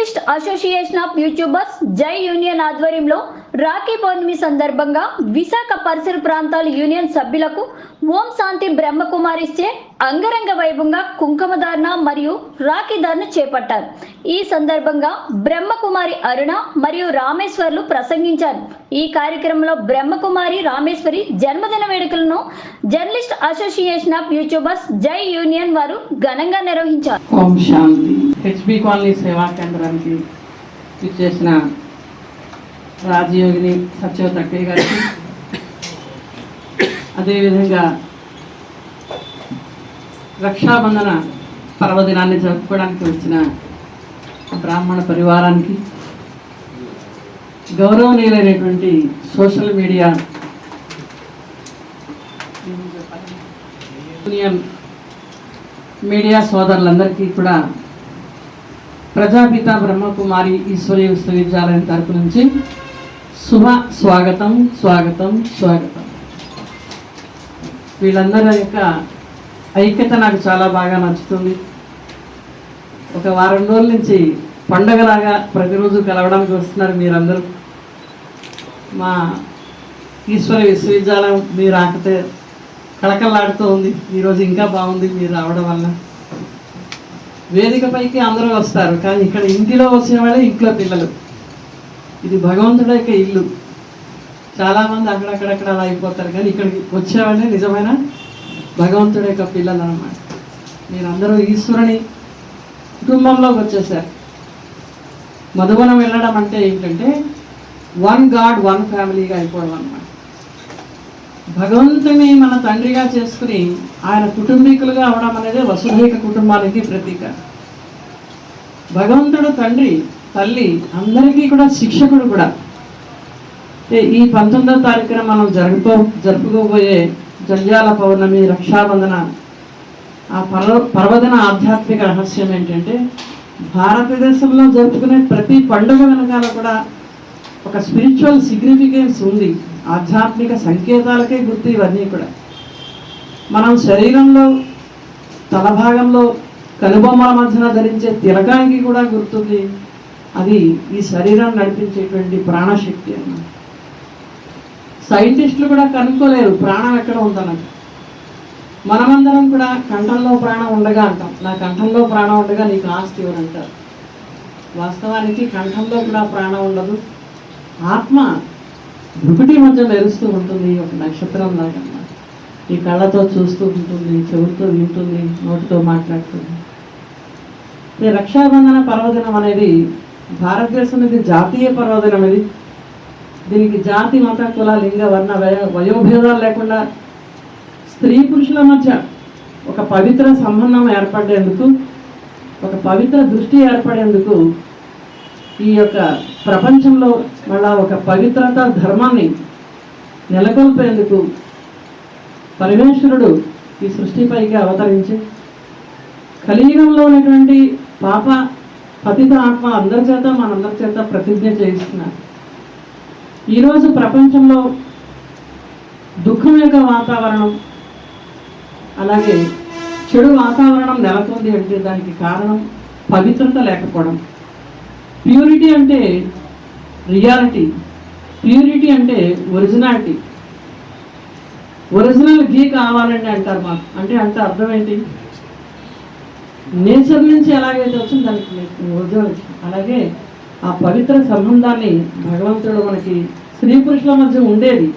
Journalist association of YouTubers జై union ఆధ్వర్యంలో రాఖీ పౌర్ణమి సందర్భంగా విశాఖ పరిసర ప్రాంతాల యూనియన్ సభ్యులకు ఓం శాంతి బ్రహ్మకుమారిచే అంగరంగ వైభవంగా కుంకుమధారణ మరియు రాఖీ ధారణ చేపట్టారు. ఈ సందర్భంగా బ్రహ్మకుమారి అరుణ మరియు రామేశ్వర్లు ప్రసంగించారు. ఈ కార్యక్రమంలో బ్రహ్మకుమారి రామేశ్వరి జన్మదిన వేడుకలను జర్నలిస్ట్ అసోసియేషన్ ఆఫ్ యూట్యూబర్స్ జై యూనియన్ వారు ఘనంగా నిర్వహించారు. ఓం శాంతి. హెచ్బి కాలనీ సేవా కేంద్రానికి ఇచ్చేసిన రాజయోగిని సత్యవతి అక్కయ్య గారికి, అదేవిధంగా రక్షాబంధన పర్వదినాన్ని జరుపుకోవడానికి వచ్చిన బ్రాహ్మణ పరివారానికి, గౌరవనీయులైనటువంటి సోషల్ మీడియా యూనియన్ మీడియా సోదరులందరికీ కూడా ప్రజాపిత బ్రహ్మకుమారి ఈశ్వరీయ విశ్వవిద్యాలయం తరపు నుంచి శుభ స్వాగతం స్వాగతం స్వాగతం. వీళ్ళందరి యొక్క ఐక్యత నాకు చాలా బాగా నచ్చుతుంది. ఒక వారం రోజుల నుంచి పండగలాగా ప్రతిరోజు కలవడానికి వస్తున్నారు మీరందరూ. మా ఈశ్వరీయ విశ్వవిద్యాలయం మీరు రాకతే కళకళలాడుతూ ఉంది. ఈరోజు ఇంకా బాగుంది మీరు రావడం వల్ల. వేదికపైకి అందరూ వస్తారు, కానీ ఇక్కడ ఇంటిలో వచ్చిన వాళ్ళే ఇంట్లో పిల్లలు. ఇది భగవంతుడి యొక్క ఇల్లు. చాలామంది అక్కడక్కడక్కడ అలా అయిపోతారు, కానీ ఇక్కడికి వచ్చేవాళ్ళే నిజమైన భగవంతుడి యొక్క పిల్లలు అన్నమాట. మీరందరూ ఈశ్వరుని కుటుంబంలోకి వచ్చేసారు. మధువనం వెళ్ళడం అంటే ఏంటంటే వన్ గాడ్ వన్ ఫ్యామిలీగా అయిపోవడం అన్నమాట. భగవంతుని మన తండ్రిగా చేసుకుని ఆయన కుటుంబీకులుగా అవడం అనేది వసుధైక కుటుంబానికి ప్రతీక. భగవంతుడు తండ్రి, తల్లి అందరికీ కూడా శిక్షకుడు కూడా. ఈ 19వ తారీఖున మనం జరుపుకోబోయే జంధ్యాల పౌర్ణమి, రక్షాబంధన, ఆ పర్వదిన ఆధ్యాత్మిక రహస్యం ఏంటంటే భారతదేశంలో జరుపుకునే ప్రతి పండుగ వెనకాల కూడా ఒక స్పిరిచువల్ సిగ్నిఫికెన్స్ ఉంది. ఆధ్యాత్మిక సంకేతాలకే గుర్తు ఇవన్నీ కూడా. మనం శరీరంలో తల భాగంలో కనుబొమ్మల మధ్యన ధరించే తిలకానికి కూడా గుర్తుంది. అది ఈ శరీరాన్ని నడిపించేటువంటి ప్రాణశక్తి అన్నమాట. సైంటిస్టులు కూడా కనుక్కోలేరు ప్రాణం ఎక్కడ ఉందన్నది. మనమందరం కూడా కంఠంలో ప్రాణం ఉండగా అంటాం, నా కంఠంలో ప్రాణం ఉండగా నీకు ఆస్తి ఎవరంటారు. వాస్తవానికి కంఠంలో కూడా ప్రాణం ఉండదు. ఆత్మ భృకుటి మధ్య మెరుస్తూ ఉంటుంది, ఒక నక్షత్రం లాగా. ఈ కళ్ళతో చూస్తూ ఉంటుంది, చెవులతో వింటుంది, నోటితో మాట్లాడుతుంది. ఈ రక్షాబంధన పర్వదినం అనేది భారతదేశం ఇది జాతీయ పర్వదినం. ఇది దీనికి జాతి, మత, కుల, లింగ, వర్ణ, వయోభేదాలు లేకుండా స్త్రీ పురుషుల మధ్య ఒక పవిత్ర సంబంధం ఏర్పడేందుకు, ఒక పవిత్ర దృష్టి ఏర్పడేందుకు, ఈ యొక్క ప్రపంచంలో మళ్ళా ఒక పవిత్రత ధర్మాన్ని నెలకొల్పేందుకు పరమేశ్వరుడు ఈ సృష్టిపైకి అవతరించి కలియుగంలో ఉన్నటువంటి పాప పతిత ఆత్మ అందరి చేత మనందరి చేత ప్రతిజ్ఞ చేయిస్తున్నారు. ఈరోజు ప్రపంచంలో దుఃఖం యొక్క వాతావరణం, అలాగే చెడు వాతావరణం నెలకొంది అంటే దానికి కారణం పవిత్రత లేకపోవడం. ప్యూరిటీ అంటే రియాలిటీ, ప్యూరిటీ అంటే ఒరిజినాలిటీ. ఒరిజినల్ ఘీ కావాలండి అంటారు మాకు. అంటే అర్థం ఏంటి? నేచర్ నుంచి ఎలాగైతే వచ్చింది దానికి ఒరిజినల్. అలాగే ఆ పవిత్ర సంబంధాన్ని భగవంతుడు మనకి స్త్రీ పురుషుల మధ్య ఉండేది,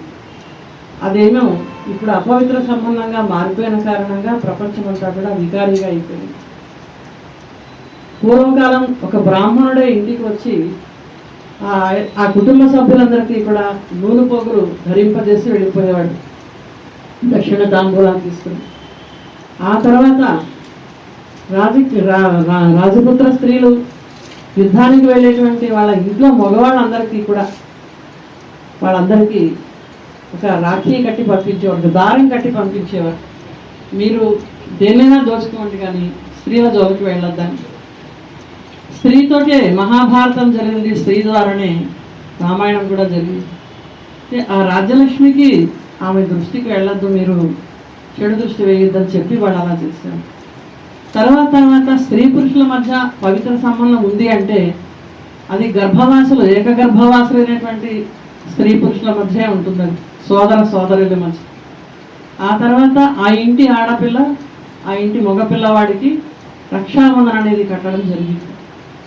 అదేమో ఇప్పుడు అపవిత్ర సంబంధంగా మారిపోయిన కారణంగా ప్రపంచమంతా కూడా వికారిగా అయిపోయింది. పూర్వకాలం ఒక బ్రాహ్మణుడే ఇంటికి వచ్చి ఆ కుటుంబ సభ్యులందరికీ కూడా నూనె పొగులు ధరింపజేసి వెళ్ళిపోయేవాడు, దక్షిణ తాంబూలాన్ని తీసుకుని. ఆ తర్వాత రాజపుత్ర స్త్రీలు యుద్ధానికి వెళ్ళేటువంటి వాళ్ళ ఇంట్లో మగవాళ్ళందరికీ కూడా వాళ్ళందరికీ ఒక రాఖీ కట్టి పంపించేవారు, ఒక దారం కట్టి పంపించేవారు. మీరు దేన్నైనా దోచుకోండి కానీ స్త్రీల జోలికి వెళ్ళొద్దని. స్త్రీతోటే మహాభారతం జరిగింది, స్త్రీ ద్వారానే రామాయణం కూడా జరిగింది. ఆ రాజ్యలక్ష్మికి ఆమె దృష్టికి వెళ్ళొద్దు, మీరు చెడు దృష్టి వేయొద్దని చెప్పి వాళ్ళు అలా చేశారు. తర్వాత స్త్రీ పురుషుల మధ్య పవిత్ర సంబంధం ఉంది అంటే అది గర్భవాసులు ఏకగర్భవాసులు అయినటువంటి స్త్రీ పురుషుల మధ్య ఉంటుంది, సోదర సోదరుల మధ్య. ఆ తర్వాత ఆ ఇంటి ఆడపిల్ల ఆ ఇంటి మగపిల్లవాడికి రక్షాబంధన అనేది కట్టడం జరిగింది.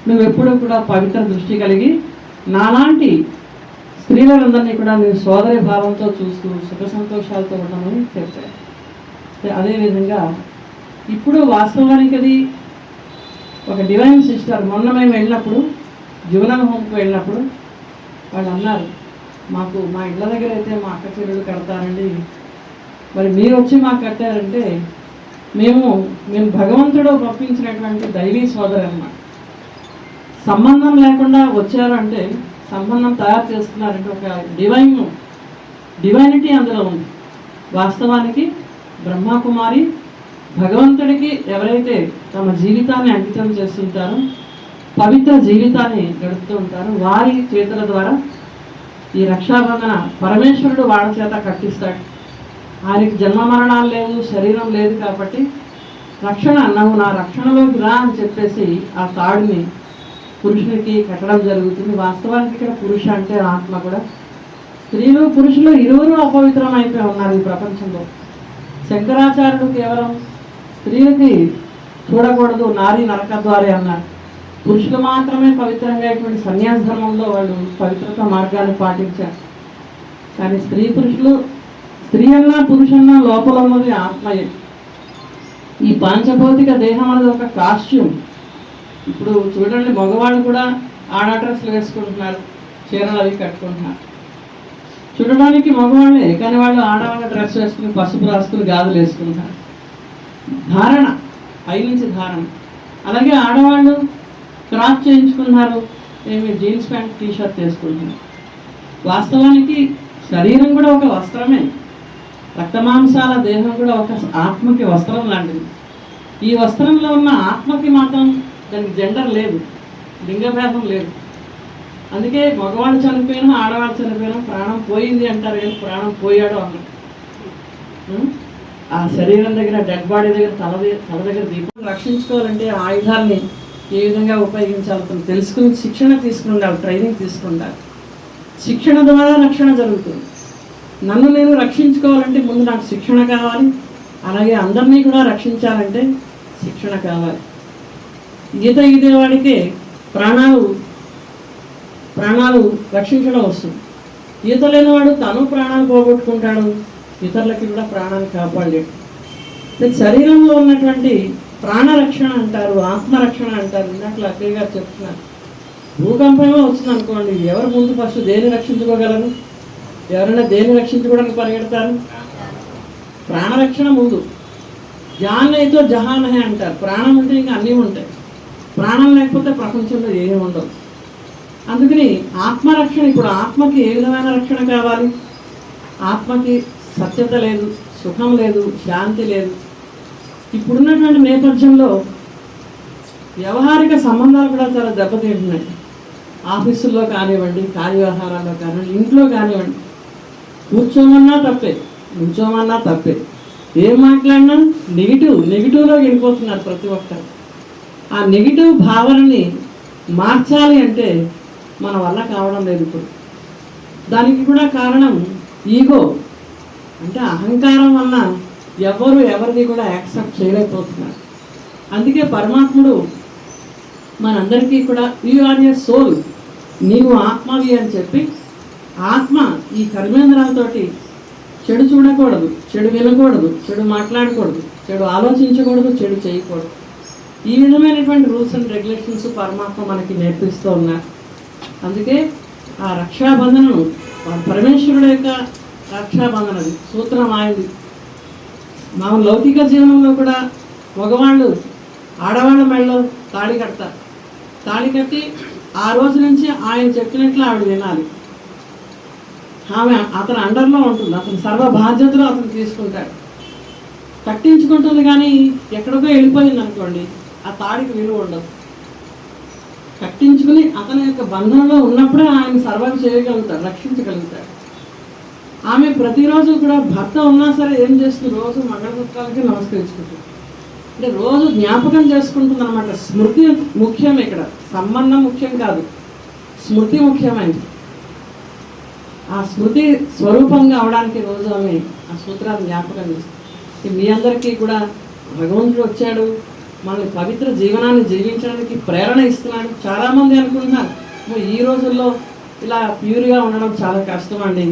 నువ్వు ఎప్పుడూ కూడా పవిత్ర దృష్టి కలిగి నాలాంటి స్త్రీలందరినీ కూడా నువ్వు సోదరి భావంతో చూస్తూ సుఖ సంతోషాలతో ఉండమని చెప్పారు. అదేవిధంగా ఇప్పుడు వాస్తవానికి అది ఒక డివైన్ సిస్టర్. మొన్న మేము వెళ్ళినప్పుడు జువెనల్ హోమ్కి వెళ్ళినప్పుడు వాళ్ళు అన్నారు, మాకు మా ఇళ్ళ దగ్గర అయితే మా అక్క చెల్లెలు కడతారండి, మరి మీరు వచ్చి మాకు కట్టారంటే మేము భగవంతుడు పంపించినటువంటి దైవీ సోదరు అన్నమాట. సంబంధం లేకుండా వచ్చారంటే సంబంధం తయారు చేస్తున్నారంటే ఒక డివైనిటీ అందులో ఉంది. వాస్తవానికి బ్రహ్మకుమారి భగవంతుడికి ఎవరైతే తమ జీవితాన్ని అంకితం చేస్తుంటారో, పవిత్ర జీవితాన్ని గడుపుతూ ఉంటారో వారి చేతుల ద్వారా ఈ రక్షాబంధన పరమేశ్వరుడు వాళ్ళ చేత కట్టిస్తాడు. ఆయనకి జన్మ మరణాలు లేవు, శరీరం లేదు కాబట్టి రక్షణ, నువ్వు నా రక్షణలోకి రా అని చెప్పేసి ఆ తాడుని పురుషునికి కట్టడం జరుగుతుంది. వాస్తవానికి ఇక్కడ పురుష అంటే ఆత్మ కూడా. స్త్రీలు పురుషులు ఇరువురు అపవిత్రం అయిపోయి ఉన్నారు ఈ ప్రపంచంలో. శంకరాచార్యుడు కేవలం స్త్రీలకి చూడకూడదు, నారీ నరకద్వారే అన్నారు. పురుషులు మాత్రమే పవిత్రంగా ఇటువంటి సన్యాస ధర్మంలో వాళ్ళు పవిత్రత మార్గాన్ని పాటించారు. కానీ స్త్రీ అన్నా పురుషన్నా లోపల ఉన్నది ఆత్మయే. ఈ పాంచభౌతిక దేహం అనేది ఒక కాస్ట్యూమ్. ఇప్పుడు చూడండి, మగవాళ్ళు కూడా ఆడ డ్రెస్సులు వేసుకుంటున్నారు, చీరలు అవి కట్టుకుంటున్నారు. చూడడానికి మగవాళ్ళే, కానీ వాళ్ళు ఆడవాళ్ళ డ్రెస్ వేసుకుని పసుపు రాసుకుని గాజులు వేసుకుంటున్నారు. ధారణ, పైనుంచి ధారణ. అలాగే ఆడవాళ్ళు క్రాప్ చేయించుకున్నారు, జీన్స్ ప్యాంట్ టీషర్ట్ వేసుకుంటున్నారు. వాస్తవానికి శరీరం కూడా ఒక వస్త్రమే. రక్తమాంసాల దేహం కూడా ఒక ఆత్మకి వస్త్రం లాంటిది. ఈ వస్త్రంలో ఉన్న ఆత్మకి మాత్రం దానికి జెండర్ లేదు, లింగభేదం లేదు. అందుకే మగవాళ్ళు చనిపోయినా ఆడవాళ్ళు చనిపోయినా ప్రాణం పోయింది అంటారు, కానీ ప్రాణం పోయాడు అన్నారు. ఆ శరీరం దగ్గర, డెడ్ బాడీ దగ్గర, తల దగ్గర దీపం రక్షించుకోవాలంటే ఆయుధాలని ఏ విధంగా ఉపయోగించాలి తెలుసుకుని శిక్షణ తీసుకుని ఉండాలి, ట్రైనింగ్ తీసుకుని ఉండాలి. శిక్షణ ద్వారా రక్షణ జరుగుతుంది. నన్ను నేను రక్షించుకోవాలంటే ముందు నాకు శిక్షణ కావాలి, అలాగే అందరినీ కూడా రక్షించాలంటే శిక్షణ కావాలి. ఈత ఈదేవాడికే ప్రాణాలు రక్షించడం వస్తుంది. ఈత లేనివాడు తను ప్రాణాలు పోగొట్టుకుంటాడు, ఇతరులకి కూడా ప్రాణాన్ని కాపాడలేడు. శరీరంలో ఉన్నటువంటి ప్రాణరక్షణ అంటారు, ఆత్మరక్షణ అంటారు. ఇందాక అక్కయ్య గారు చెప్తున్నారు, భూకంపమే వచ్చింది అనుకోండి, ఎవరు ముందు ఫస్ట్ దేన్ని రక్షించుకోగలరు? ఎవరైనా దేన్ని రక్షించుకోవడానికి పరిగెడతారు? ప్రాణరక్షణ ముందు. జాన్ అయితే జహాన్ హే అంటారు. ప్రాణం ఉంటే ఇంకా అన్నీ ఉంటాయి, ప్రాణం లేకపోతే ప్రపంచంలో ఏమీ ఉండవు. అందుకని ఆత్మరక్షణ. ఇప్పుడు ఆత్మకి ఏ విధమైన రక్షణ కావాలి? ఆత్మకి సత్యత లేదు, సుఖం లేదు, శాంతి లేదు. ఇప్పుడున్నటువంటి నేపథ్యంలో వ్యవహారిక సంబంధాలు కూడా చాలా దెబ్బతింటున్నాయి. ఆఫీసుల్లో కానివ్వండి, కార్యవ్యవహారాల్లో కానివ్వండి, ఇంట్లో కానివ్వండి. కూర్చోమన్నా తప్పే, నుంచోమన్నా తప్పే. ఏం మాట్లాడినా నెగిటివ్లో వెళ్ళిపోతున్నారు ప్రతి ఒక్కరు. ఆ నెగిటివ్ భావనని మార్చాలి అంటే మన వల్ల కావడం లేదు. ఇప్పుడు దానికి కూడా కారణం ఈగో, అంటే అహంకారం వల్ల ఎవరిది కూడా యాక్సెప్ట్ చేయలేకపోతున్నారు. అందుకే పరమాత్ముడు మనందరికీ కూడా యు ఆర్ ఎ సోల్, నీవు ఆత్మవి అని చెప్పి, ఆత్మ ఈ కర్మేంద్రాలతోటి చెడు చూడకూడదు, చెడు వినకూడదు, చెడు మాట్లాడకూడదు, చెడు ఆలోచించకూడదు, చెడు చేయకూడదు. ఈ విధమైనటువంటి రూల్స్ అండ్ రెగ్యులేషన్స్ పరమాత్మ మనకి నేర్పిస్తూ ఉన్నారు. అందుకే ఆ రక్షాబంధనను, పరమేశ్వరుడు యొక్క రక్షాబంధనది సూత్రం ఆయనది. మన లౌకిక జీవనంలో కూడా మగవాళ్ళు ఆడవాళ్ళ మెడలో తాళి కడతారు. తాళి కట్టి ఆ రోజు నుంచి ఆయన చెప్పినట్లు ఆవిడ వినాలి. ఆమె అతని అండర్లో ఉంటుంది, అతని సర్వ బాధ్యతలు అతను తీసుకుంటాడు. కట్టించుకుంటుంది, కానీ ఎక్కడికో వెళ్ళిపోయింది అనుకోండి, ఆ తాడికి విలువ ఉండదు. కట్టించుకుని అతని యొక్క బంధంలో ఉన్నప్పుడే ఆయన సర్వం చేయగలుగుతాడు, రక్షించగలుగుతాడు. ఆమె ప్రతిరోజు కూడా భర్త ఉన్నా సరే ఏం చేస్తుంది? రోజు మంగళసూత్రాలకి నమస్కరించుకుంటుంది. అంటే రోజు జ్ఞాపకం చేసుకుంటుంది అనమాట. స్మృతి ముఖ్యం, ఇక్కడ సంబంధం ముఖ్యం కాదు, స్మృతి ముఖ్యమైనది. ఆ స్మృతి స్వరూపంగా అవడానికి రోజు ఆమె ఆ సూత్రాన్ని జ్ఞాపకం చేస్తుంది. మీ అందరికీ కూడా భగవంతుడు వచ్చాడు, మనల్ని పవిత్ర జీవనాన్ని జీవించడానికి ప్రేరణ ఇస్తున్నాడు. చాలామంది అనుకుంటున్నారు ఈ రోజుల్లో ఇలా ప్యూర్గా ఉండడం చాలా కష్టం అండి,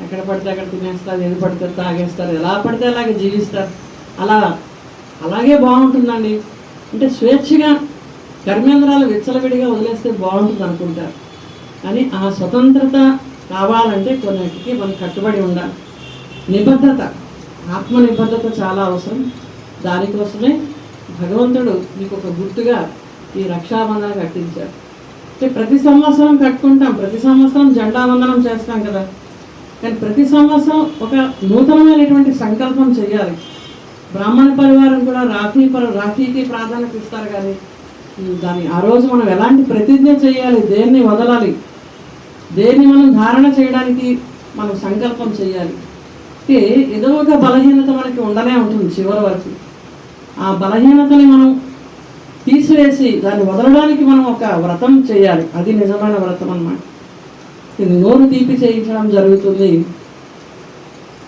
ఎక్కడ పడితే అక్కడ తినేస్తారు, ఏది పడితే తాగేస్తారు, ఎలా పడితే అలాగే జీవిస్తారు, అలాగే బాగుంటుందండి అంటే స్వేచ్ఛగా కర్మేంద్రాలు విచ్చలవిడిగా వదిలేస్తే బాగుంటుంది అనుకుంటారు. కానీ ఆ స్వతంత్రత కావాలంటే కొన్నిటికి మనం కట్టుబడి ఉండాలి. నిబద్ధత, ఆత్మ నిబద్ధత చాలా అవసరం. దానికోసమే భగవంతుడు మీకు ఒక గుర్తుగా ఈ రక్షాబంధన కట్టించారు. అంటే ప్రతి సంవత్సరం కట్టుకుంటాం, ప్రతి సంవత్సరం జెండా వందనం చేస్తాం కదా, కానీ ప్రతి సంవత్సరం ఒక నూతనమైనటువంటి సంకల్పం చేయాలి. బ్రాహ్మణ పరివారం కూడా రాఖీకి ప్రాధాన్యత ఇస్తారు, కానీ దాన్ని ఆ రోజు మనం ఎలాంటి ప్రతిజ్ఞ చేయాలి, దేన్ని వదలాలి, దేన్ని మనం ధారణ చేయడానికి మనం సంకల్పం చేయాలి. ఏదో ఒక బలహీనత మనకి ఉండనే ఉంటుంది చివరి వరకు. ఆ బలహీనతని మనం తీసివేసి దాన్ని వదలడానికి మనం ఒక వ్రతం చేయాలి. అది నిజమైన వ్రతం అన్నమాట. ఇది నోరు తీపి చేయించడం జరుగుతుంది.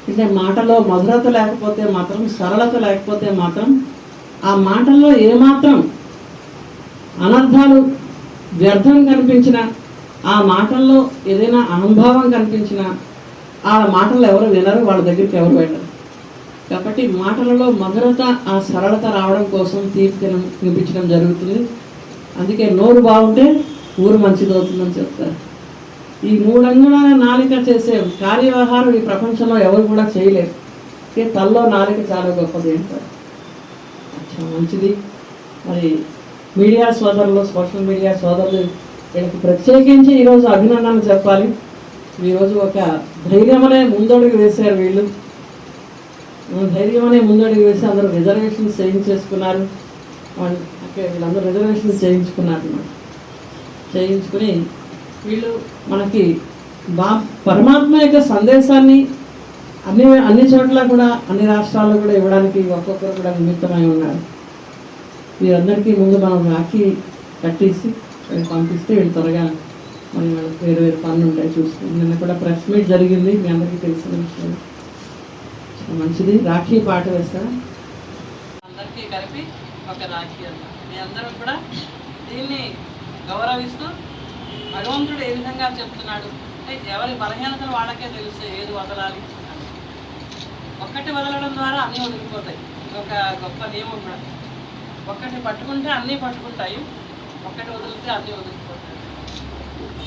అంటే మాటలో మధురత లేకపోతే మాత్రం, సరళత లేకపోతే మాత్రం, ఆ మాటల్లో ఏమాత్రం అనర్థాలు వ్యర్థం కనిపించిన, ఆ మాటల్లో ఏదైనా అనుభవం కనిపించినా ఆ మాటలు ఎవరు వినరు, వాళ్ళ దగ్గరికి ఎవరు వెళ్ళరు. కాబట్టి మాటలలో మధురత, ఆ సరళత రావడం కోసం తీపి తినిపించడం జరుగుతుంది. అందుకే నోరు బాగుంటే ఊరు మంచిదవుతుందని చెప్తారు. ఈ 3 అంగుళాల నాలిక చేసే కార్యవ్యవహారం ఈ ప్రపంచంలో ఎవరు కూడా చేయలేరు. తల్లో నాలిక చాలా గొప్పది అంటారు. మంచిది. మరి మీడియా సోదరులు, సోషల్ మీడియా సోదరులు, వీళ్ళకి ప్రత్యేకించి ఈరోజు అభినందనలు చెప్పాలి. ఈరోజు ఒక ధైర్యమనే ముందడుగు వేశారు. ధైర్యమనే ముందడుగు వేసి అందరూ రిజర్వేషన్స్ చేయించేసుకున్నారు. వీళ్ళందరూ రిజర్వేషన్స్ చేయించుకుని వీళ్ళు మనకి పరమాత్మ యొక్క సందేశాన్ని అన్ని చోట్ల కూడా, అన్ని రాష్ట్రాల్లో కూడా ఇవ్వడానికి ఒక్కొక్కరు కూడా నిమిత్తమై ఉన్నారు. వీరందరికీ ముందు మనం రాఖీ కట్టేసి పంపిస్తే వీళ్ళు త్వరగా మరి వాళ్ళకి వేరు పనులు ఉంటాయి చూసుకుని. నిన్న కూడా ప్రెస్ మీట్ జరిగింది, మీ అందరికీ తెలిసిన విషయం. మంచిది. రాఖీ పాట వేస్తారా? అందరికీ కలిపి ఒక రాఖీ అన్నమాట. మీ అందరూ కూడా దీన్ని గౌరవిస్తూ భగవంతుడు ఏ విధంగా చెప్తున్నాడు అంటే, ఎవరి బలహీనతలు వాళ్ళకే తెలిస్తే ఏది వదలాలి. ఒక్కటి వదలడం ద్వారా అన్నీ వదిలిపోతాయి. ఒక గొప్ప నియమం కూడా. ఒక్కటి పట్టుకుంటే అన్నీ పట్టుకుంటాయి, ఒక్కటి వదిలితే అన్నీ వదిలిపోతాయి.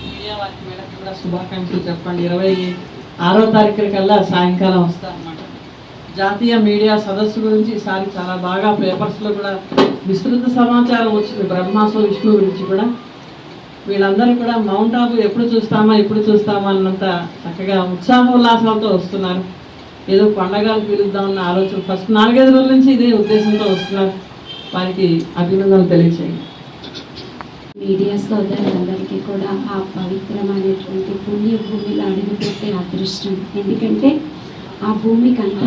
మీడియా వారికి వీళ్ళకి కూడా శుభాకాంక్షలు చెప్పండి. 26వ తారీఖు కల్లా సాయంకాలం వస్తా అన్నమాట. జాతీయ మీడియా సదస్సు గురించి ఈసారి చాలా బాగా పేపర్స్లో కూడా విస్తృత సమాచారం వచ్చింది. బ్రహ్మాసు విష్ణు గురించి కూడా. వీళ్ళందరూ కూడా మౌంట్ ఆబు ఎప్పుడు చూస్తామా అన్నంత చక్కగా ఉత్సాహోల్లాసాలతో వస్తున్నారు. ఏదో పండగలు పిలుద్దామన్న ఆలోచన ఫస్ట్ 4-5 రోజుల నుంచి ఇదే ఉద్దేశంతో వస్తున్నారు. వారికి అభినందనలు తెలియచేయండి. మీడియా సోదరులందరికీ కూడా ఆ పవిత్రమైనటువంటి పుణ్యభూమిలో అడుగుపెట్టే అదృష్టం. ఎందుకంటే ఆ భూమికి అంత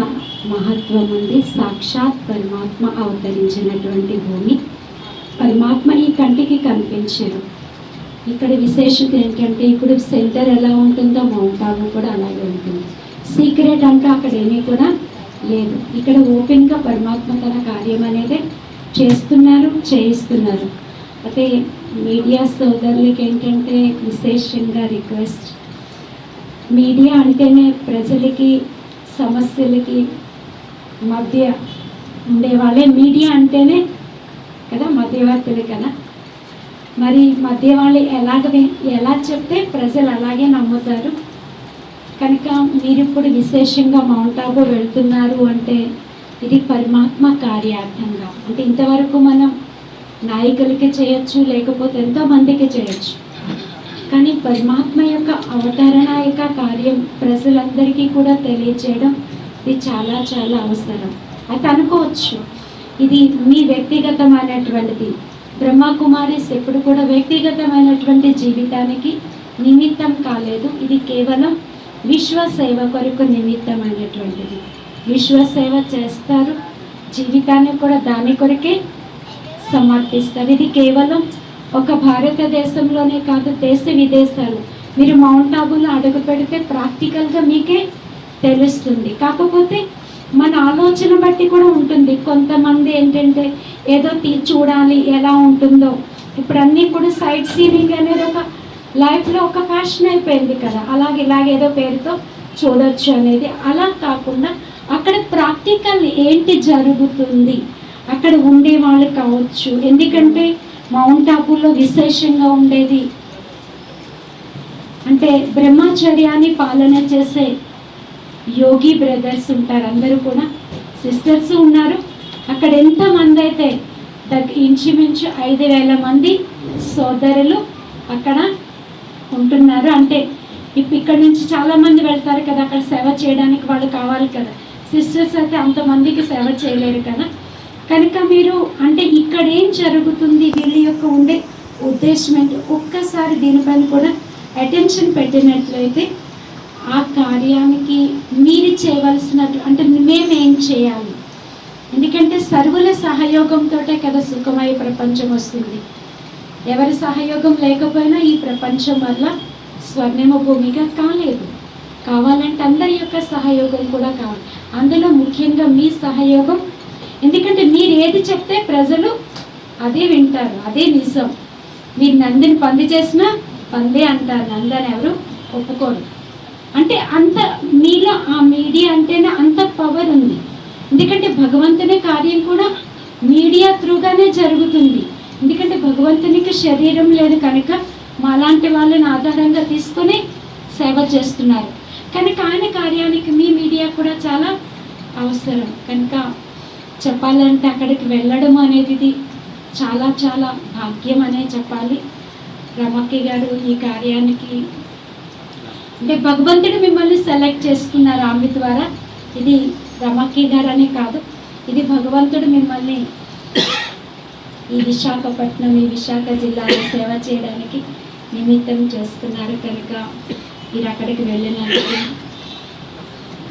మహత్వం ఉంది. సాక్షాత్ పరమాత్మ అవతరించినటువంటి భూమి. పరమాత్మ ఈ కంటికి కనిపించారు. ఇక్కడ విశేషత ఏంటంటే, ఇప్పుడు సెంటర్ ఎలా ఉంటుందో మౌంట్ ఆబు కూడా అలాగే ఉంటుంది. సీక్రెట్ అంటూ అక్కడ ఏమీ కూడా లేదు. ఇక్కడ ఓపెన్గా పరమాత్మ తన కార్యం అనేది చేయిస్తున్నారు. అయితే మీడియా సోదరులకి ఏంటంటే విశేషంగా రిక్వెస్ట్, మీడియా అంటేనే ప్రజలకి సమస్యలకి మధ్య ఉండేవాళ్ళే. మీడియా అంటేనే కదా మధ్యవర్తులు కదా. మరి మధ్య వాళ్ళు ఎలా చెప్తే ప్రజలు అలాగే నమ్ముతారు. కనుక మీరు ఇప్పుడు విశేషంగా మౌంట్ ఆబు వెళ్తున్నారు అంటే ఇది పరమాత్మ కార్యార్థంగా. అంటే ఇంతవరకు మనం నాయకులకి చేయొచ్చు, లేకపోతే ఎంతోమందికి చేయొచ్చు, కానీ పరమాత్మ యొక్క అవతరణ యొక్క కార్యం ప్రజలందరికీ కూడా తెలియచేయడం ఇది చాలా చాలా అవసరం. అయితే అనుకోవచ్చు ఇది మీ వ్యక్తిగతమైనటువంటిది. బ్రహ్మకుమారిస్ ఎప్పుడు కూడా వ్యక్తిగతమైనటువంటి జీవితానికి నిమిత్తం కాలేదు. ఇది కేవలం విశ్వసేవ కొరకు నిమిత్తమైనటువంటిది. విశ్వసేవ చేస్తారు, జీవితాన్ని కూడా దాని కొరకే సమర్పిస్తారు. ఇది కేవలం ఒక భారతదేశంలోనే కాదు, దేశ విదేశాలు మీరు మౌంట్ ఆబూలో అడుగు పెడితే ప్రాక్టికల్గా మీకే తెలుస్తుంది. కాకపోతే మన ఆలోచన బట్టి కూడా ఉంటుంది. కొంతమంది ఏంటంటే ఏదో చూడాలి ఎలా ఉంటుందో, ఇప్పుడు అన్నీ కూడా సైట్ సీయింగ్ అనేది ఒక లైఫ్లో ఒక ఫ్యాషన్ అయిపోయింది కదా, ఇలాగేదో పేరుతో చూడొచ్చు అనేది. అలా కాకుండా అక్కడ ప్రాక్టికల్ ఏంటి జరుగుతుంది, అక్కడ ఉండే వాళ్ళు కావచ్చు. ఎందుకంటే మౌంట్ ఆబూలో విశేషంగా ఉండేది అంటే బ్రహ్మచర్యాన్ని పాలన చేసే యోగి బ్రదర్స్ ఉంటారు, అందరూ కూడా సిస్టర్స్ ఉన్నారు. అక్కడ ఎంతమంది అయితే ఇంచుమించు 5,000 మంది సోదరులు అక్కడ ఉంటున్నారు. అంటే ఇక్కడ నుంచి చాలామంది వెళ్తారు కదా, అక్కడ సేవ చేయడానికి వాళ్ళు కావాలి కదా. సిస్టర్స్ అయితే అంతమందికి సేవ చేయలేరు కదా. కనుక మీరు అంటే ఇక్కడ ఏం జరుగుతుంది, వీళ్ళ యొక్క ఉండే ఉద్దేశం ఏంటి, ఒక్కసారి దీనిపైన కూడా అటెన్షన్ పెట్టినట్లయితే ఆ కార్యానికి మీరు చేయవలసినట్టు అంటే మేమేం చేయాలి. ఎందుకంటే సర్వుల సహయోగంతో కదా సుఖమయ ప్రపంచం వస్తుంది. ఎవరి సహయోగం లేకపోయినా ఈ ప్రపంచం వల్ల స్వర్ణిమ భూమిగా కాలేదు. కావాలంటే అందరి యొక్క సహయోగం కూడా కావాలి. అందులో ముఖ్యంగా మీ సహయోగం. ఎందుకంటే మీరు ఏది చెప్తే ప్రజలు అదే వింటారు, అదే నిజం. మీరు నందిని పంది చేసినా పందే అంటారు, నందని ఎవరు ఒప్పుకోరు. అంటే అంత మీలో ఆ మీడియా అంటేనే అంత పవర్ ఉంది. ఎందుకంటే భగవంతుని కార్యం కూడా మీడియా త్రూగానే జరుగుతుంది. ఎందుకంటే భగవంతునికి శరీరం లేదు కనుక మాలాంటి వాళ్ళని ఆధారంగా తీసుకొని సేవ చేస్తున్నారు. కనుక ఆయన కార్యానికి మీ మీడియా కూడా చాలా అవసరం. కనుక చెప్పాలంటే అక్కడికి వెళ్ళడం అనేది చాలా చాలా భాగ్యం అనే చెప్పాలి. రమక్కి గారు ఈ కార్యానికి అంటే భగవంతుడు మిమ్మల్ని సెలెక్ట్ చేసుకున్నారు ఆమె ద్వారా. ఇది రమక్కి గారు అనే కాదు, ఇది భగవంతుడు మిమ్మల్ని ఈ విశాఖపట్నం, ఈ విశాఖ జిల్లాలో సేవ చేయడానికి నిమిత్తం చేస్తున్నారు. కనుక మీరు అక్కడికి వెళ్ళినందుకు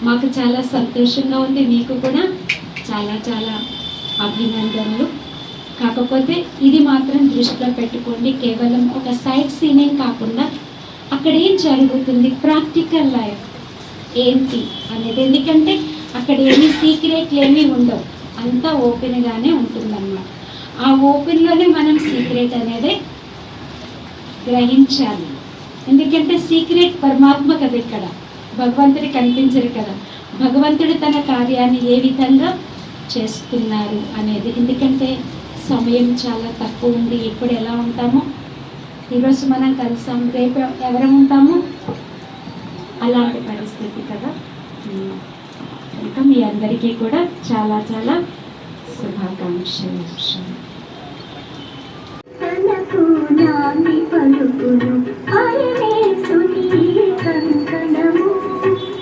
మాకు చాలా సంతోషంగా ఉంది. మీకు కూడా చాలా చాలా అభినందనలు. కాకపోతే ఇది మాత్రం దృష్టిలో పెట్టుకోండి, కేవలం ఒక సైట్ సీనింగ్ కాకుండా అక్కడ ఏం జరుగుతుంది, ప్రాక్టికల్ లైఫ్ ఏంటి అనేది. ఎందుకంటే అక్కడ ఏమీ సీక్రెట్లు ఏమీ ఉండవు, అంతా ఓపెన్గానే ఉంటుందన్నమాట. ఆ ఓపెన్లోనే మనం సీక్రెట్ అనేది గ్రహించాలి. ఎందుకంటే సీక్రెట్ పరమాత్మ కదా, ఇక్కడ భగవంతుడు కనిపించరు కదా. భగవంతుడు తన కార్యాన్ని ఏ విధంగా చేస్తున్నారు అనేది. ఎందుకంటే సమయం చాలా తక్కువ ఉంది. ఇప్పుడు ఎలా ఉంటామో, ఈరోజు మనం కలిసాం, రేపు ఎవరం ఉంటామో అలాంటి పరిస్థితి కదా. కనుక మీ అందరికీ కూడా చాలా చాలా శుభాకాంక్షలు.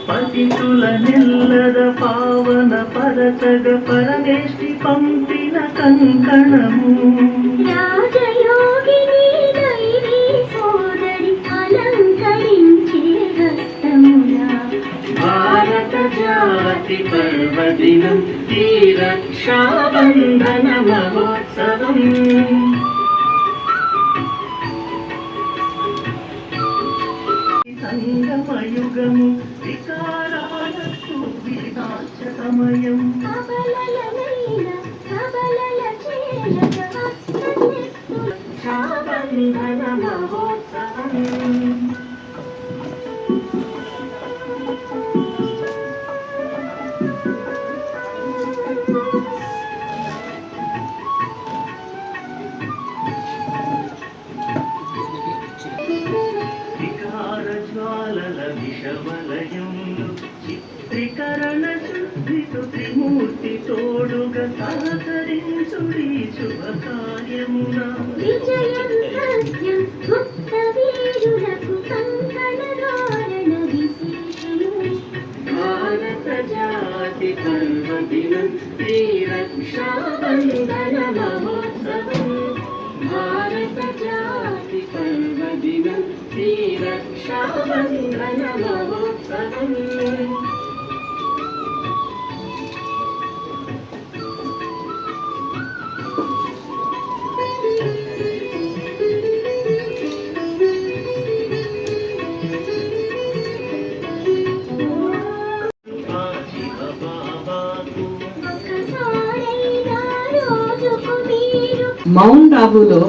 పతితుల నిల్లద పావన పరచగ పరమేష్టి పంపిన కంకణము. రాజయోగిని దైవీ సోదరి అలంకరించే హస్తమున భారత జాతి పర్వదినం ఈ రక్షాబంధన మహోత్సవం. సంగమయుగము వికారాలకు వినాశ సమయం. రక్షాబంధన మహోత్సవం. జ్వాలల విషవలయంలో చిత్రీకరణ శుద్ధితో త్రిమూర్తి తోడుగా సహకరించుడి శుభ కార్యమున. విజయం సత్యం ముక్త వీరులకు కంకణధారణ విశేషము. భారత జాతి పర్వదినం శ్రీ రక్షాబంధన మహోత్సవం. భారత జాతి పర్వదినం శ్రీ రక్షాబంధన మహోత్సవం. మౌంట్ ఆబూలో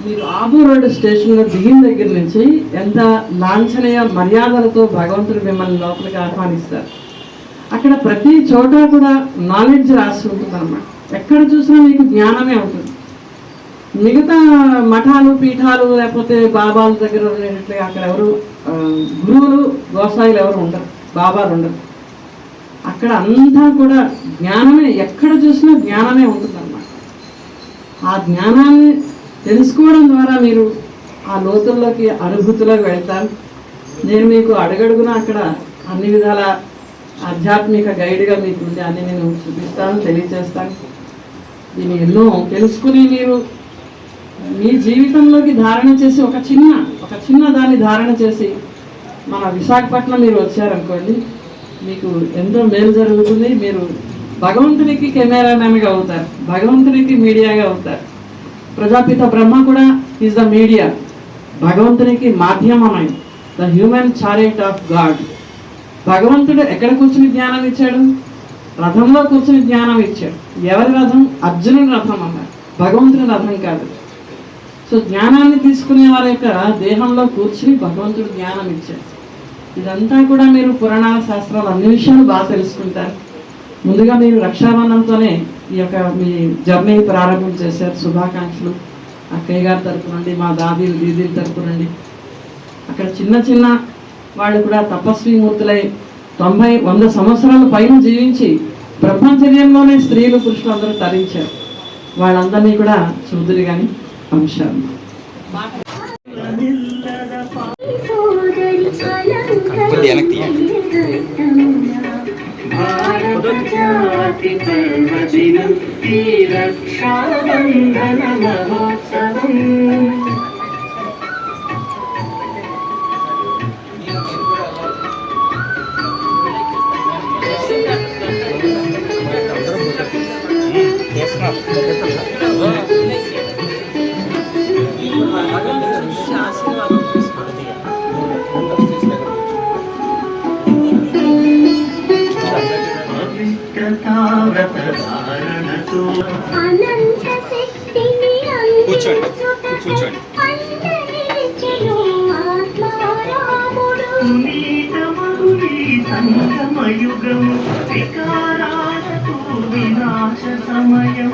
మీరు ఆబూ రోడ్ స్టేషన్లో దిగిన దగ్గర నుంచి ఎంత లాంఛనీయ మర్యాదలతో భగవంతుడు మిమ్మల్ని లోపలికి ఆహ్వానిస్తారు. అక్కడ ప్రతి చోట కూడా నాలెడ్జ్ రాసి ఉంటుంది అన్నమాట. ఎక్కడ చూసినా మీకు జ్ఞానమే ఉంటుంది. మిగతా మఠాలు పీఠాలు లేకపోతే బాబాల దగ్గర ఉండేటట్లుగా అక్కడ ఎవరు గురువులు గోసాయిలు ఎవరు ఉండరు, బాబాలు ఉండరు. అక్కడ అంతా కూడా జ్ఞానమే, ఎక్కడ చూసినా జ్ఞానమే ఉంటుంది అన్నమాట. ఆ జ్ఞానాన్ని తెలుసుకోవడం ద్వారా మీరు ఆ లోతుల్లోకి అనుభూతిలోకి వెళ్తారు. నేను మీకు అడుగడుగునా అక్కడ అన్ని విధాల ఆధ్యాత్మిక గైడ్గా మీకు ఉండి అన్ని నేను చూపిస్తాను, తెలియజేస్తాను. దీన్ని ఎన్నో తెలుసుకుని మీరు మీ జీవితంలోకి ధారణ చేసి ఒక చిన్న దాన్ని ధారణ చేసి మన విశాఖపట్నం మీరు వచ్చారనుకోండి, మీకు ఎంతో మేలు జరుగుతుంది. మీరు భగవంతునికి కెమెరామ్యాన్గా అవుతారు, భగవంతునికి మీడియాగా అవుతారు. ప్రజాపిత బ్రహ్మ కూడా ఈజ్ ద మీడియా, భగవంతునికి మాధ్యమమై the human chariot of God. భగవంతుడు ఎక్కడ కూర్చుని జ్ఞానం ఇచ్చాడు? రథంలో కూర్చుని జ్ఞానం ఇచ్చాడు. ఎవరి రథం? అర్జునుడి రథం అన్నారు, భగవంతుని రథం కాదు. సో జ్ఞానాన్ని తీసుకునే వారి యొక్క దేహంలో కూర్చుని భగవంతుడు జ్ఞానం ఇచ్చాడు. ఇదంతా కూడా మీరు పురాణాల శాస్త్రాలు అన్ని విషయాలు బాగా తెలుసుకుంటారు. ముందుగా మీరు రక్షాబంధంతోనే ఈ యొక్క మీ జర్నీ ప్రారంభం చేశారు. శుభాకాంక్షలు అక్కయ్య గారి తరపు నుండి, మా దాదీలు దీదీల తరపు నుండి. అక్కడ చిన్న వాళ్ళు కూడా తపస్వి మూర్తులై 90-100 సంవత్సరాల పైన జీవించి బ్రహ్మచర్యంలోనే స్త్రీలు పురుషులు అందరూ తరించారు. వాళ్ళందరినీ కూడా చూదురు కానీ అంశాలు. భారతజాతి పర్వదినం ఈ రక్షాబంధన మహోత్సవం. అనంత శక్తిని కూర్చోండి. సంగమయుగము వికారాలకు వినాశ సమయం.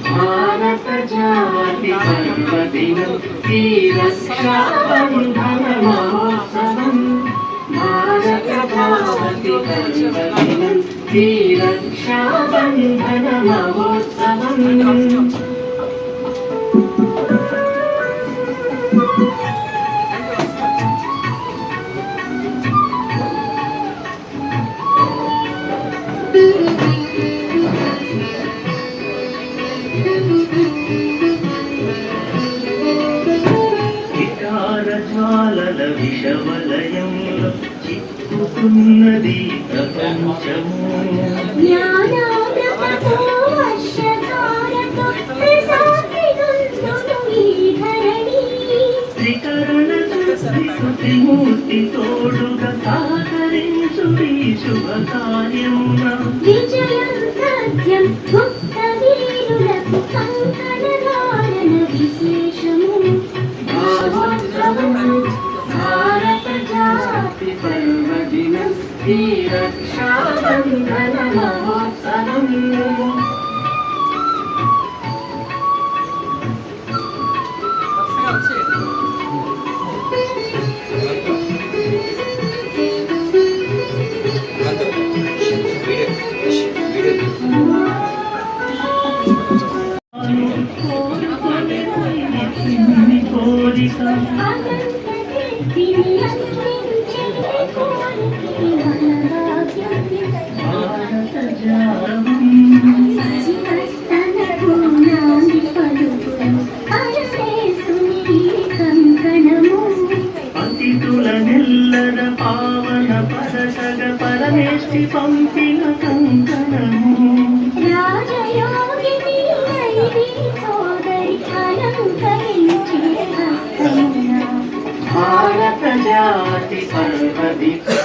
భారత జాతి పర్వదినం ఈ రక్షాబంధన మహోత్సవం. భారత జాతి పర్వదినం ఈ రక్షాబంధన మహోత్సవం. వికారజ్వాలల విషవలయంలో చిక్కుతున్నది ప్రపంచము. త్రికరణ త్రిమూర్తి తోడుగా సహకరించు ఈ శుభ కార్యమున. విజయం సత్యం గుప్త వీరులకు కంకణధారణ విశేషము. భారత జాతి పర్వదినం ఈ రక్షాబంధన మహోత్సవం. కోరిక అతిథుల నెల్లర పావన పరసగ పరమేష్టి పంపిన కంకణము. రాజయోగిని దైవీ సోదరి అలంకరించే హస్తమున. భారత జాతి పర్వదినం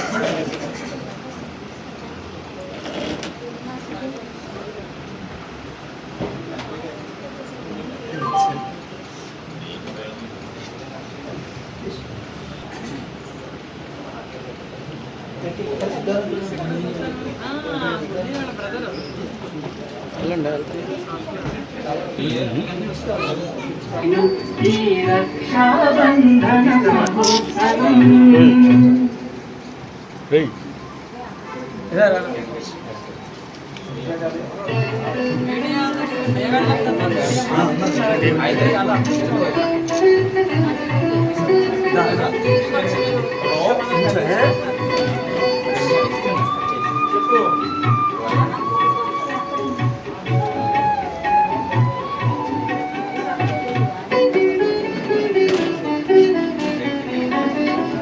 ఈ రక్షాబంధన మహోత్సవం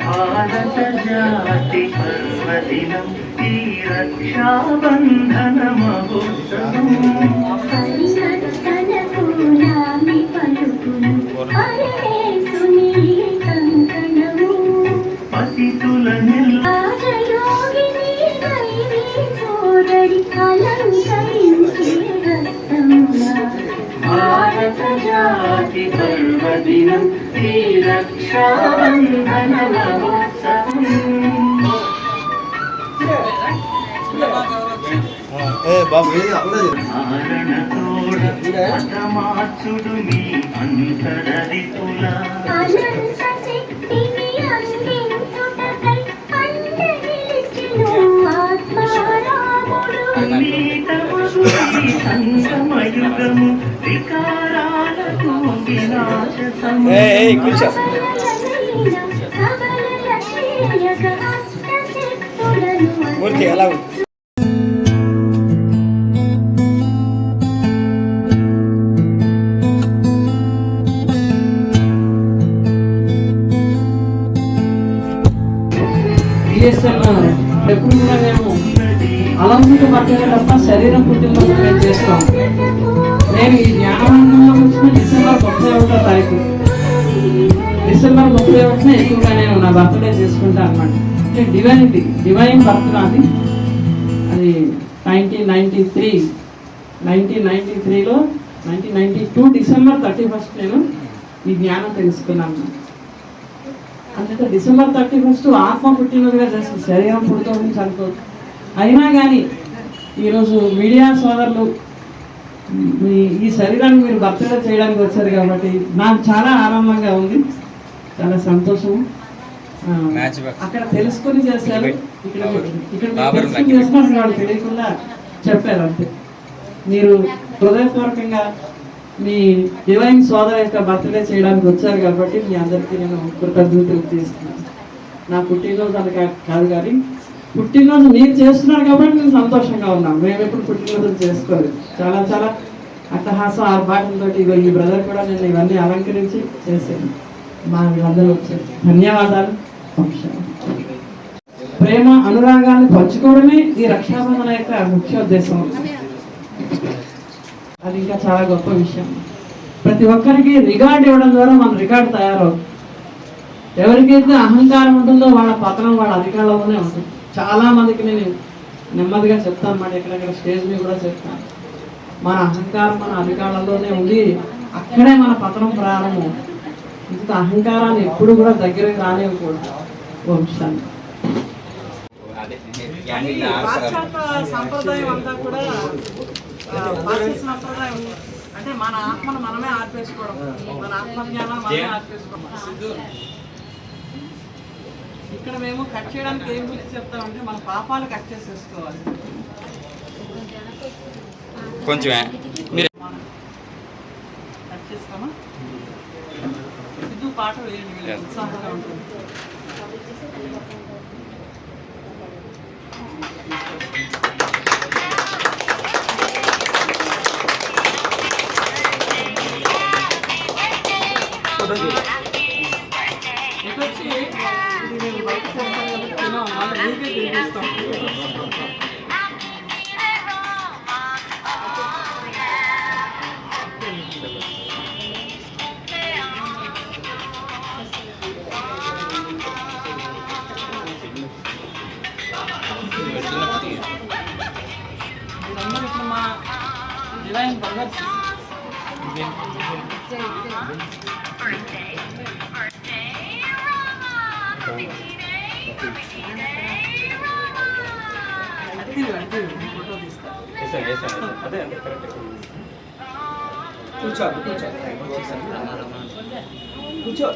భారత జాతి పర్వదినం ఈ రక్షాబంధన మహోత్సవం పరివర్తనకు నామి పలుకును పరమేశుని కంకణము పతితుల నిల్ రాజయోగిని దైవీ సోదరి అలంకరించే హస్తములా భారత జాతి పర్వదినం ఈ రక్షాబంధన మహోత్సవం మార్చుడు మీ అంతరదితుల అనంత శక్తిని అందించుటకై అండనిలిచెను ఆత్మారాముడు నీతమగు ఈ సంగమయుగము వికారాలకు వినాశ సబలలైన సబలలక్షయక అష్టశక్తులను ఎప్పుడు కూడా మేము అలంకృత బట్టలే తప్ప శరీరం పుట్టినరోజు మేము చేస్తాం. నేను ఈ జ్ఞానవంతంలో వచ్చిన డిసెంబర్ 31వ తారీఖు డిసెంబర్ 31న ఎక్కువగా నేను నా బర్త్డే చేసుకుంటాను అనమాట. అంటే డివైన్ బర్త్ నాది. అది 1993లో 1992 డిసెంబర్ 31 నేను ఈ జ్ఞానం తెలుసుకున్నాను. అందుకే డిసెంబర్ 31 ఆత్మ పుట్టినదిగా చేస్తుంది, శరీరం పుడుతుంది చనిపోదు. అయినా కానీ ఈరోజు మీడియా సోదరులు ఈ శరీరాన్ని మీరు బర్త్డే చేయడానికి వచ్చారు కాబట్టి నాకు చాలా ఆనందంగా ఉంది, చాలా సంతోషం. అక్కడ తెలుసుకొని చేశారు, ఇక్కడ తెలుసుకొని చేస్తున్నారు, వాళ్ళు తెలియకుండా చెప్పారు అంతే. మీరు హృదయపూర్వకంగా మీ డివైన్ సోదరు యొక్క బర్త్డే చేయడానికి వచ్చారు కాబట్టి మీ అందరికీ నేను కృతజ్ఞతలు చేస్తున్నాను. నా పుట్టినరోజు అది కాదు కానీ పుట్టినరోజు మీరు చేస్తున్నారు కాబట్టి నేను సంతోషంగా ఉన్నాను. మేము ఎప్పుడు పుట్టినరోజు చేసుకోలేదు. చాలా చాలా అట్టహాసం ఆర్భాటంతో ఈ బ్రదర్ కూడా నేను ఇవన్నీ అలంకరించి చేశాను. మా వీళ్ళందరూ వచ్చారు. ధన్యవాదాలు. ప్రేమ అనురాగాన్ని పంచుకోవడమే ఈ రక్షాబంధన యొక్క ముఖ్య ఉద్దేశం. అది ఇంకా చాలా గొప్ప విషయం. ప్రతి ఒక్కరికి రికార్డు ఇవ్వడం ద్వారా మన రికార్డు తయారవుతుంది. ఎవరికైతే అహంకారం ఉంటుందో వాళ్ళ పతనం వాళ్ళ అధికారంలోనే ఉంటుంది. చాలా మందికి నేను నెమ్మదిగా చెప్తాను అన్నమాట, ఎక్కడెక్కడ స్టేజ్ మీద కూడా చెప్తాను. మన అహంకారం మన అధికారంలోనే ఉంది, అక్కడే మన పతనం ప్రారంభం. ఇంత అహంకారాన్ని ఎప్పుడు కూడా దగ్గరికి రానివ్వకూడదు. వంశాన్ని పాశ్చాత్య సంప్రదాయం అంతా కూడా పాశ్చాత్య సంప్రదాయం అంటే మన ఆత్మను మనమే ఆర్పేసుకోవడం, మన ఆత్మజ్ఞానాన్ని మనమే ఆర్పేసుకోవడం. ఇక్కడ మేము కట్ చేయడానికి ఏం గురించి చెప్తామంటే మన పాపాలు కట్ చేసేసుకోవాలి. కొంచెం కట్ చేస్తామా? ఇది పాట వేయండి, ఉత్సాహంగా ఉంటుంది. ఇటొచ్చి ఇది నేను బయట చేస్తాను కాబట్టి తిన్నాం, మళ్ళీ మీకే తినిపిస్తాం. మీరందరూ ఇప్పుడు మా డివైన్ బ్రదర్స్. ఫోటో తీస్తాను. అదే అంతే కరెక్ట్. కూర్చో కూర్చో కూర్చో.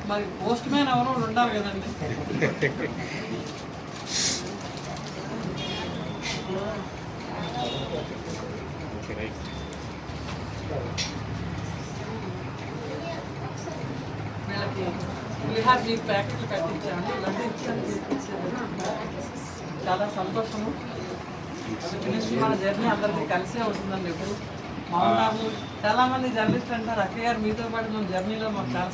మరి పోస్ట్ మ్యాన్ ఎవరో ఉండాలి కదండి. వీళ్ళకి పులిహార మీకు ప్యాకెట్లు కట్టించాను, లడ్డు ఇచ్చాను, చాలా సంతోషము. మన జర్నీ అందరికీ కలిసే ఉంటుందండి. ఎప్పుడు మామూలు చాలామంది జర్నలిస్ట్ అంటారు, అక్కయ్య గారు మీతో పాటు మన జర్నీలో మాకు చాలా